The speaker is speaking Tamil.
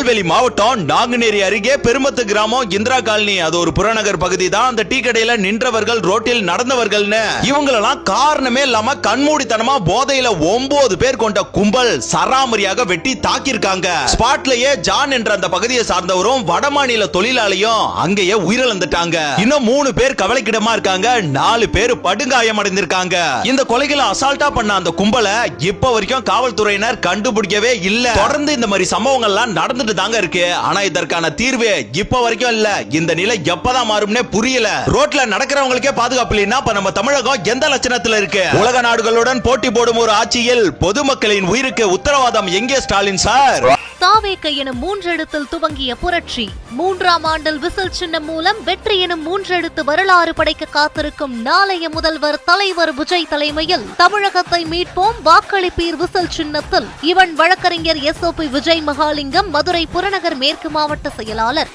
திருநெல்வேலி மாவட்டம் நாங்குநேரி அருகே பெருமத்து கிராமம் இந்திரா காலனி. அது ஒரு புறநகர் பகுதி தான். அந்த டீ கடையில நின்றவர்கள் ரோட்டில் நடந்தவர்கள்னு இவங்களெல்லாம் காரணமே இல்லாம கண்மூடித்தனமா போதையில 9 பேர் கொண்ட கும்பல் சராமரியாக வெட்டி தாக்கியிருக்காங்க. ஸ்பாட்லயே ஜான் என்ற அந்த பகுதியை சார்ந்தவரும் வடமாநில தொழிலாளியும் அங்கேயே உயிரிழந்துட்டாங்க. இன்னும் 3 பேர் கவலைக்கிடமா இருக்காங்க. 4 பேர் படுகாயம் அடைந்திருக்காங்க. இந்த கொலைகளை அசால்ட்டா பண்ண அந்த கும்பலை இப்ப வரைக்கும் காவல்துறையினர் கண்டுபிடிக்கவே இல்ல. தொடர்ந்து இந்த மாதிரி சம்பவங்கள்லாம் நடந்துட்டு தாங்க இருக்கு. ஆனா இதற்கான தீர்வு இப்ப வரைக்கும் இல்ல. இந்த நிலை எப்பதான் மாறும்னே புரியல. ரோட்ல நடக்கிறவங்களுக்கே பாதுகாப்பு இல்லைன்னா நம்ம தமிழகம் எந்த லட்சணத்துல இருக்கு? உலக நாடுகளுடன் போட்டி போடும் ஒரு ஆட்சியில் பொதுமக்களின் உயிருக்கு உத்தரவாதம் எங்கே ஸ்டாலின் சார்? தாவேக எனும் 3 எழுத்தில் துவங்கிய புரட்சி 3ஆம் ஆண்டில் விசில் சின்னம் மூலம் வெற்றி எனும் 3 எழுத்து வரலாறு படைக்க காத்திருக்கும் நாளைய முதல்வர் தலைவர் விஜய் தலைமையில் தமிழகத்தை மீட்போம் வாக்களிப்பீர் விசில் சின்னத்தில் இவன் வழக்கறிஞர் SOP விஜய் மகாலிங்கம், மதுரை புறநகர் மேற்கு மாவட்ட செயலாளர்